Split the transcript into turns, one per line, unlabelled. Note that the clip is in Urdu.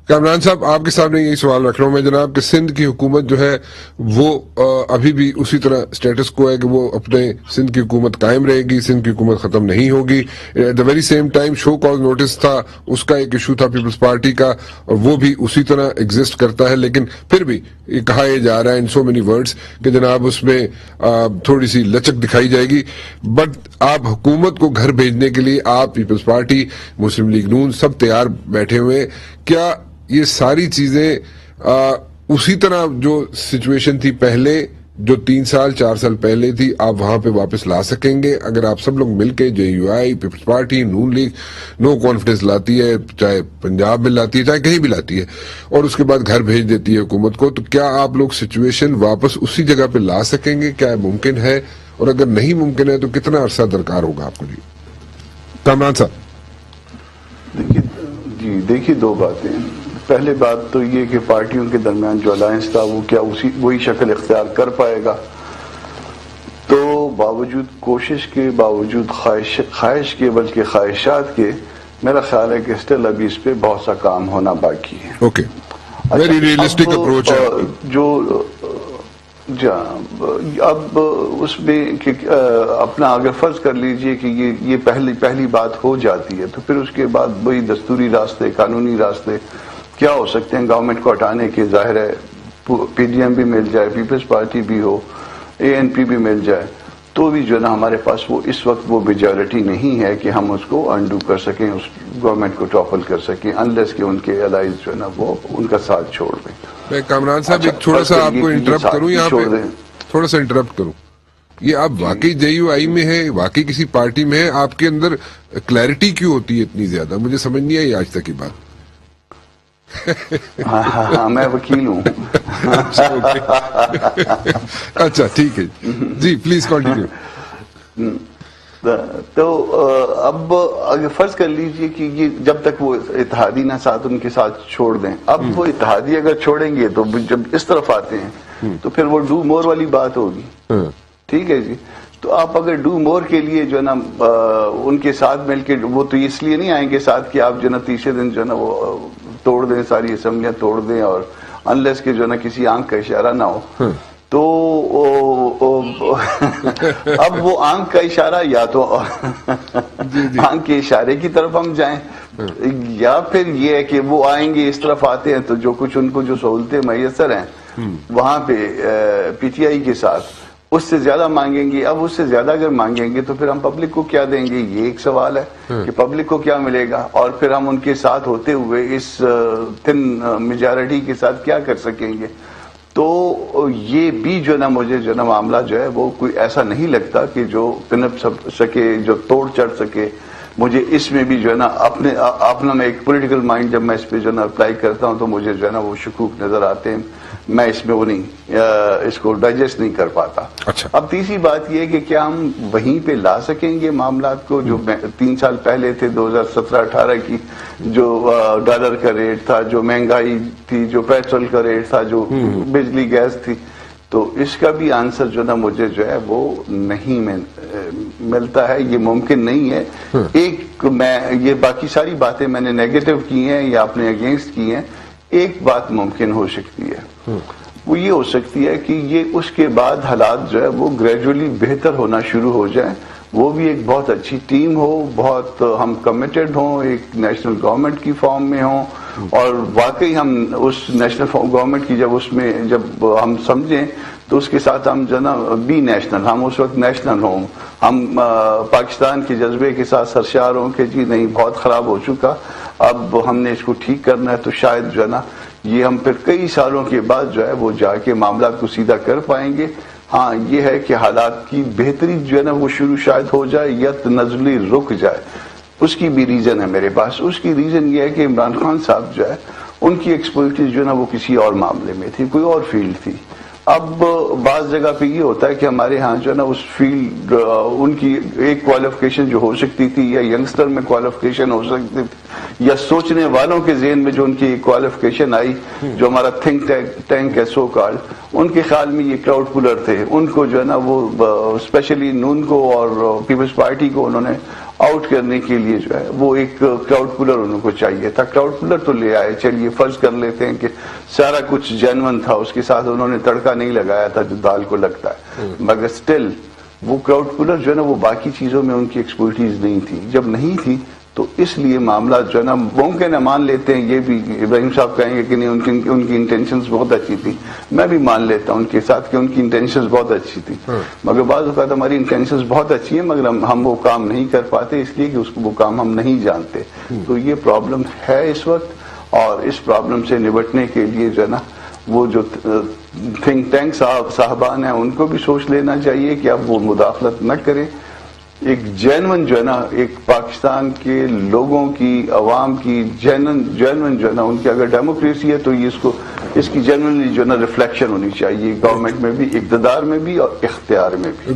کامران صاحب آپ کے سامنے یہی سوال رکھ رہا ہوں میں جناب کہ سندھ کی حکومت جو ہے وہ ابھی بھی اسی طرح سٹیٹس کو ہے کہ وہ اپنے سندھ کی حکومت قائم رہے گی, سندھ کی حکومت ختم نہیں ہوگی. At the very same time show cause notice تھا, اس کا ایک ایشو تھا پیپلز پارٹی کا, اور وہ بھی اسی طرح ایگزسٹ کرتا ہے, لیکن پھر بھی یہ کہا یہ جا رہا ہے ان سو مینی ورڈز کہ جناب اس میں تھوڑی سی لچک دکھائی جائے گی. بٹ آپ حکومت کو گھر بھیجنے کے لیے آپ پیپلز پارٹی, مسلم لیگ نون سب تیار بیٹھے ہوئے, کیا یہ ساری چیزیں اسی طرح جو سچویشن تھی پہلے, جو 3 سال 4 سال پہلے تھی, آپ وہاں پہ واپس لا سکیں گے اگر آپ سب لوگ مل کے, جے یو آئی, پیپلز پارٹی, نون لیگ نو کانفیڈنس لاتی ہے, چاہے پنجاب میں لاتی ہے چاہے کہیں بھی لاتی ہے, اور اس کے بعد گھر بھیج دیتی ہے حکومت کو, تو کیا آپ لوگ سچویشن واپس اسی جگہ پہ لا سکیں گے؟ کیا ممکن ہے؟ اور اگر نہیں ممکن ہے تو کتنا عرصہ درکار ہوگا آپ کو؟ جی کامران صاحب.
دیکھیے 2 باتیں. پہلے بات تو یہ کہ پارٹیوں کے درمیان جو الائنس تھا وہ کیا وہی شکل اختیار کر پائے گا. تو باوجود کوشش کے, باوجود خواہش کے, بلکہ خواہشات کے, میرا خیال ہے کہ اسٹل ابھی اس پہ بہت سا کام ہونا باقی ہے.
اوکے, ویری ریئلسٹک اپروچ ہے.
جو اب اس میں اپنا اگر فرض کر لیجئے کہ یہ پہلی بات ہو جاتی ہے, تو پھر اس کے بعد وہی دستوری راستے, قانونی راستے کیا ہو سکتے ہیں گورنمنٹ کو ہٹانے کے. ظاہر ہے پی ڈی ایم بھی مل جائے, پیپلز پارٹی بھی ہو, اے این پی بھی مل جائے, تو بھی جو ہے نا ہمارے پاس وہ اس وقت وہ میجورٹی نہیں ہے کہ ہم اس کو انڈو کر سکیں, اس گورنمنٹ کو ٹاپل کر سکیں, انلیس کہ ان کے الائز جو ہے نا وہ ان کا ساتھ چھوڑ دیں.
میں کامران صاحب ایک تھوڑا سا آپ کو انٹرپٹ کروں یہاں پہ, تھوڑا سا انٹرپٹ کروں. یہ آپ واقعی جے یو آئی میں ہے, واقعی کسی پارٹی میں ہے, آپ کے اندر کلیئرٹی کیوں ہوتی ہے اتنی زیادہ؟ مجھے سمجھ نہیں آئی آج تک کی بات.
ہاں میں وکیل ہوں.
اچھا ٹھیک ہے جی, پلیز کنٹینیو.
تو اب اگر فرض کر لیجئے کہ یہ جب تک وہ اتحادی نہ ساتھ ان کے ساتھ چھوڑ دیں, اب وہ اتحادی اگر چھوڑیں گے تو جب اس طرف آتے ہیں تو پھر وہ ڈو مور والی بات ہوگی. ٹھیک ہے جی. تو آپ اگر ڈو مور کے لیے جو ہے نا ان کے ساتھ مل کے, وہ تو اس لیے نہیں آئیں گے ساتھ کہ آپ جو ہے نا تیسرے دن جو ہے نا وہ توڑ دیں, ساری اسمبلیاں توڑ دیں, اور انلیس کہ جو ہے نا کسی آنکھ کا اشارہ نہ ہو. تو اب وہ آنکھ کا اشارہ یا تو آنکھ کے اشارے کی طرف ہم جائیں, یا پھر یہ ہے کہ وہ آئیں گے اس طرف آتے ہیں تو جو کچھ ان کو جو سہولتیں میسر ہیں وہاں پہ پی ٹی آئی کے ساتھ اس سے زیادہ مانگیں گے. اب اس سے زیادہ اگر مانگیں گے تو پھر ہم پبلک کو کیا دیں گے؟ یہ ایک سوال ہے کہ پبلک کو کیا ملے گا, اور پھر ہم ان کے ساتھ ہوتے ہوئے اس تھن میجارٹی کے ساتھ کیا کر سکیں گے. تو یہ بھی جو ہے نا مجھے جو ہے نا معاملہ جو ہے وہ کوئی ایسا نہیں لگتا کہ جو پنپ سکے, جو توڑ چڑھ سکے. مجھے اس میں بھی جو ہے نا اپنا میں ایک پولیٹیکل مائنڈ جب میں اس پہ جو ہے نا اپلائی کرتا ہوں تو مجھے جو ہے نا وہ شکوک نظر آتے ہیں. میں اس میں وہ نہیں اس کو ڈائجسٹ نہیں کر پاتا.
اچھا.
اب تیسری بات یہ ہے کہ کیا ہم وہیں پہ لا سکیں گے معاملات کو جو 3 سال پہلے تھے, 2017-18 کی جو ڈالر کا ریٹ تھا, جو مہنگائی تھی, جو پیٹرول کا ریٹ تھا, جو بجلی گیس تھی. تو اس کا بھی آنسر جو نا مجھے جو ہے وہ نہیں ملتا ہے. یہ ممکن نہیں ہے. ایک میں یہ باقی ساری باتیں میں نے نیگیٹو کی ہیں یا اپنے اگینسٹ کی ہیں. ایک بات ممکن ہو سکتی ہے, وہ یہ ہو سکتی ہے کہ یہ اس کے بعد حالات جو ہے وہ گریجولی بہتر ہونا شروع ہو جائیں. وہ بھی ایک بہت اچھی ٹیم ہو, بہت ہم کمیٹڈ ہوں, ایک نیشنل گورنمنٹ کی فارم میں ہوں, اور واقعی ہم اس نیشنل گورنمنٹ کی جب ہم سمجھیں تو اس کے ساتھ ہم جو نا بی نیشنل, ہم اس وقت نیشنل ہوں, ہم پاکستان کے جذبے کے ساتھ سرشار ہوں کہ جی نہیں بہت خراب ہو چکا, اب ہم نے اس کو ٹھیک کرنا ہے. تو شاید جو ہے نا یہ ہم پھر کئی سالوں کے بعد جو ہے وہ جا کے معاملات کو سیدھا کر پائیں گے. ہاں یہ ہے کہ حالات کی بہتری جو ہے نا وہ شروع شاید ہو جائے یا تنزلی رک جائے. اس کی بھی ریزن ہے میرے پاس. اس کی ریزن یہ ہے کہ عمران خان صاحب جو ہے ان کی ایکسپرٹیز جو ہے نا وہ کسی اور معاملے میں تھی, کوئی اور فیلڈ تھی. اب بعض جگہ پہ یہ ہوتا ہے کہ ہمارے ہاں جو ہے نا اس فیلڈ ان کی ایک کوالیفیکیشن جو ہو سکتی تھی, یا ینگسٹر میں کوالیفیکیشن ہو سکتی تھی, یا سوچنے والوں کے ذہن میں جو ان کی کوالیفیکیشن آئی, جو ہمارا تھنک ٹینک ہے سو کالڈ, ان کے خیال میں یہ کراؤڈ پولر تھے. ان کو جو ہے نا وہ اسپیشلی نون کو اور پیپلز پارٹی کو انہوں نے آؤٹ کرنے کے لیے جو ہے وہ ایک کراؤڈ پولر ان کو چاہیے تھا. کراؤڈ پولر تو لے آئے, چلیے فرض کر لیتے ہیں کہ سارا کچھ جینون تھا, اس کے ساتھ انہوں نے تڑکا نہیں لگایا تھا جو دال کو لگتا ہے, مگر سٹل وہ کراؤڈ پولر جو ہے نا وہ باقی چیزوں میں ان کی ایکسپرٹیز نہیں تھی. جب نہیں تھی تو اس لیے معاملات جو ہے نا ممکن ہے مان لیتے ہیں, یہ بھی ابراہیم صاحب کہیں گے کہ نہیں ان کی انٹینشنز بہت اچھی تھی, میں بھی مان لیتا ہوں ان کے ساتھ کہ ان کی انٹینشنز بہت اچھی تھی, مگر بعض اوقات ہماری انٹینشنز بہت اچھی ہیں مگر ہم وہ کام نہیں کر پاتے اس لیے کہ وہ کام ہم نہیں جانتے. تو یہ پرابلم ہے اس وقت, اور اس پرابلم سے نبٹنے کے لیے جو ہے نا وہ جو تھنک ٹینک صاحبان ہیں ان کو بھی سوچ لینا چاہیے کہ اب وہ مداخلت نہ کریں. ایک جینون جو ہے نا ایک پاکستان کے لوگوں کی, عوام کی جینون جو ہے نا ان کی اگر ڈیموکریسی ہے تو یہ اس کی جنرلی جو ہے نا ریفلیکشن ہونی چاہیے گورنمنٹ میں بھی, اقتدار میں بھی اور اختیار میں بھی.